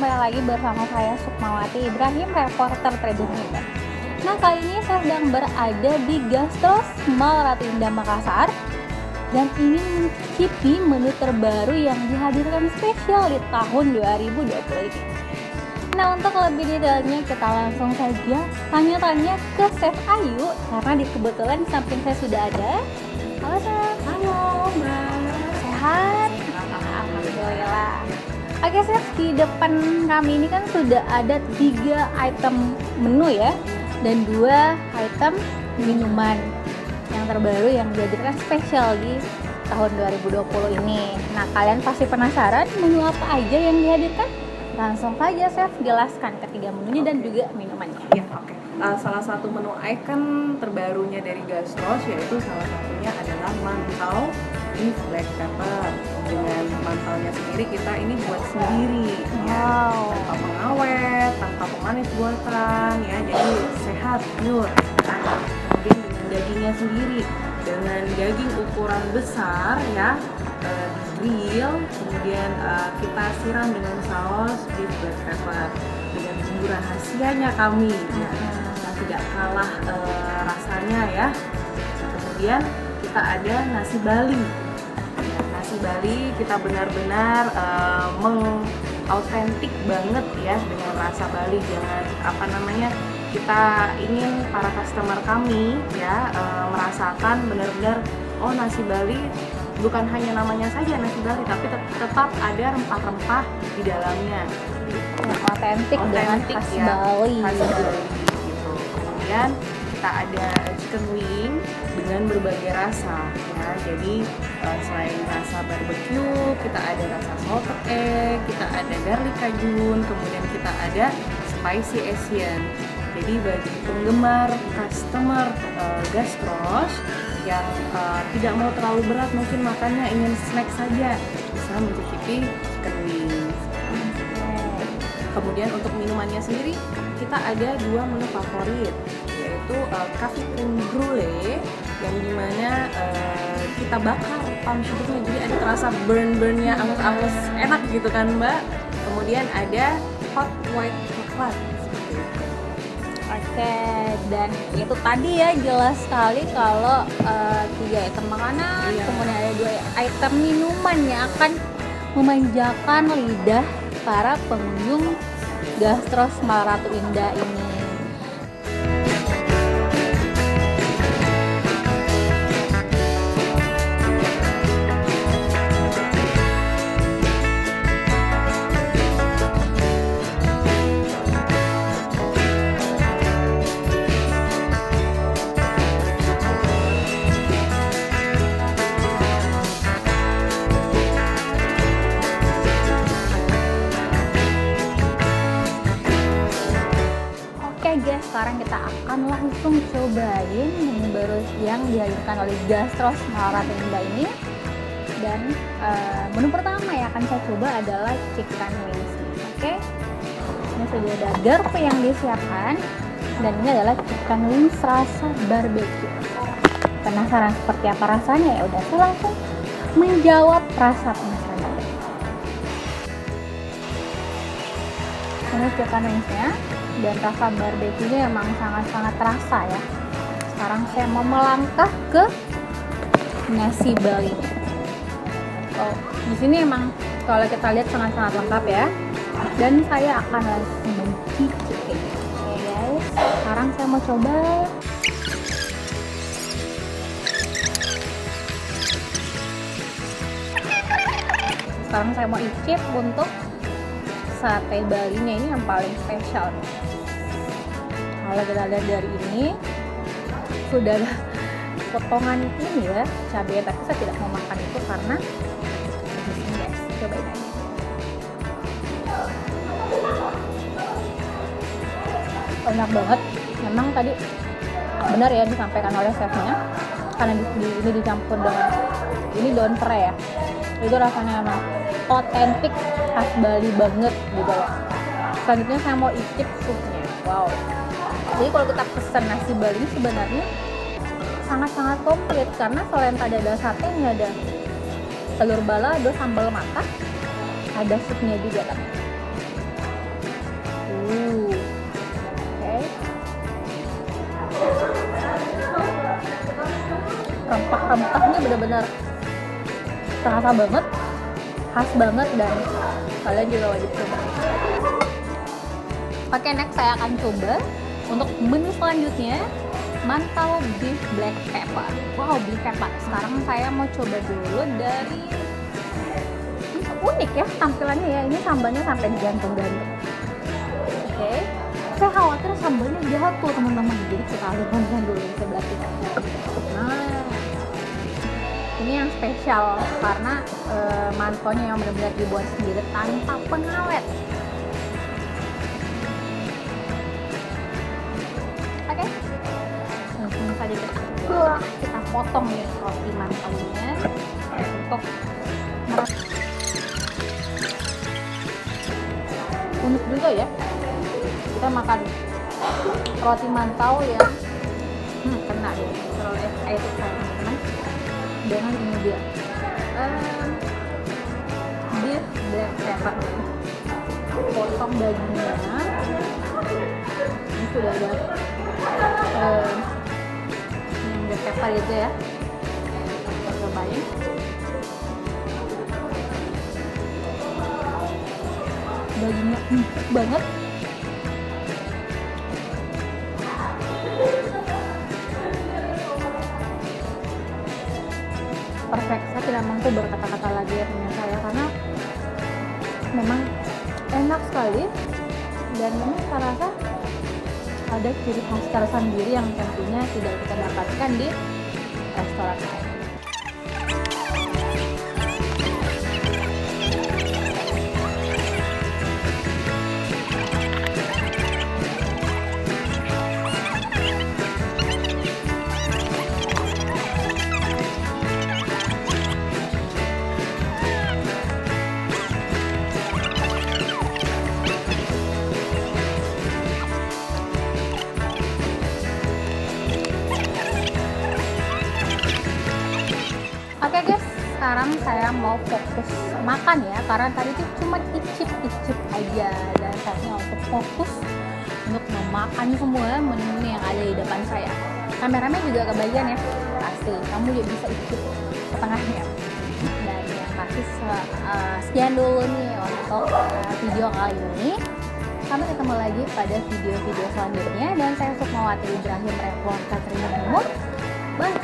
kembali lagi bersama saya Sukmawati Ibrahim, reporter Tribun Medan. Nah, kali ini saya sedang berada di Gastro Mall Ratu Indah Makassar dan ini mencicipi menu terbaru yang dihadirkan spesial di tahun 2020 ini. Nah, untuk lebih detailnya kita langsung saja tanya-tanya ke Chef Ayu karena kebetulan di samping saya sudah ada. Halo Chef. Halo Mbak. Sehat? Alhamdulillah. Oke Chef, di depan kami ini kan sudah ada 3 item menu ya, dan 2 item minuman yang terbaru yang dihadirkan spesial di tahun 2020 ini. Nah, kalian pasti penasaran menu apa aja yang dihadirkan? Langsung saja Chef jelaskan ketiga menunya dan juga minumannya. Ya, oke. Salah satu menu icon terbarunya dari Gastros yaitu salah satunya adalah mantau beef black pepper. Dengan mantaunya sendiri kita ini buat sendiri, ya, tanpa pengawet, tanpa pemanis buatan, ya, jadi sehat, pure. Kemudian dengan dagingnya sendiri, dengan daging ukuran besar, ya, grill, kemudian kita siram dengan saus beef black pepper dengan bumbu rahasianya kami, ya, yang tidak kalah rasanya, ya. Kemudian kita ada nasi Bali. Nasi Bali kita benar-benar mengautentik banget ya dengan rasa Bali. Jangan kita ingin para customer kami ya merasakan benar-benar nasi Bali bukan hanya namanya saja nasi Bali, tapi tetap ada rempah-rempah di dalamnya. Otentik dengan khas ya, Bali. Khas Bali gitu. Kemudian kita ada chicken wing dengan berbagai rasa ya. Jadi selain rasa barbecue, kita ada rasa salted egg, kita ada garlic cajun, kemudian kita ada spicy Asian. Jadi bagi penggemar customer Gastros yang tidak mau terlalu berat, mungkin makannya ingin snack saja, bisa mencicipi chicken wing. Kemudian untuk minumannya sendiri kita ada 2 menu favorit, yaitu coffee cream brulee yang dimana kita bakar punch hidupnya, jadi ada terasa burn-burnnya, angus-angus enak gitu kan Mbak. Kemudian ada hot white coklat. Oke, dan itu tadi ya jelas sekali kalau 3 item makanan, Iya. kemudian ada 2 item minuman yang akan memanjakan lidah para pengunjung Gastros Mall Ratu Indah ini. Oke guys, sekarang kita akan langsung cobain menu baru yang dihadirkan oleh Gastros Mall Ratu Indah ini. Dan menu pertama yang akan saya coba adalah chicken wings. Oke, ini sudah ada garpu yang disiapkan dan ini adalah chicken wings rasa barbecue. Penasaran seperti apa rasanya? Ya udah, saya langsung menjawab rasa penasaran. Ini chicken wingsnya dan rasa barbeque-nya emang sangat-sangat terasa ya. Sekarang saya mau melangkah ke nasi Bali. Oh, di sini emang kalau kita lihat sangat-sangat lengkap ya. Dan saya akan langsung mencicipi. Oke guys, sekarang saya mau coba. Sekarang saya mau icip untuk sate Balinya ini yang paling spesial. Kalau kita lihat dari ini sudah ada potongan ini ya cabai, tapi saya tidak mau makan itu karena ini guys, cobain aja. Enak banget. Memang tadi benar ya disampaikan oleh chefnya, karena ini dicampur dengan ini daun serai ya. Itu rasanya emang otentik khas Bali banget gitu loh. Selanjutnya saya mau icip supnya. Wow. Jadi kalau kita pesen nasi Bali ini sebenarnya sangat-sangat komplit karena selain tadi ada sate, ini ada telur balado, sambal matah, ada supnya juga. dulu. Oke. Rempah-rempahnya benar-benar terasa banget, khas banget, dan kalian juga wajib coba. Oke, next saya akan coba untuk menu selanjutnya, mantau beef black pepper. Wow, beef pepper. Sekarang saya mau coba dulu dari unik ya tampilannya ya. Ini sambalnya sampai digantung-gantung. Oke. Saya khawatir sambalnya jatuh teman-teman. Jadi kita alihkan dulu di sebelah kita. Nah, ini yang spesial karena mantonya yang benar-benar dibuat sendiri tanpa pengawet. Oke, langsung saja kita potong nih roti mantonya untuk unik juga ya. Kita makan roti mantau yang kena deh kalau air teman-teman. Dengan ini dia beef black pepper, potong dagingnya. Ini sudah ada yang black pepper itu ya, kita cobain. Dagingnya empuk banget, perfect. Saya tidak mampu berkata-kata lagi ya punya saya, karena memang enak sekali, dan ini saya rasa ada ciri khas tersendiri yang tentunya tidak kita dapatkan di restoran lain. Oke guys, sekarang saya mau fokus makan ya, karena tadi itu cuma icip-icip aja, dan saatnya untuk fokus untuk memakan semua menu yang ada di depan saya. Kameramen juga kebagian ya, pasti kamu juga bisa icip setengahnya. Dan yang pasti sekian dulu nih untuk video kali ini. Sampai ketemu lagi pada video-video selanjutnya, dan saya Sukmawati Ibrahim Repon Katrina Bye.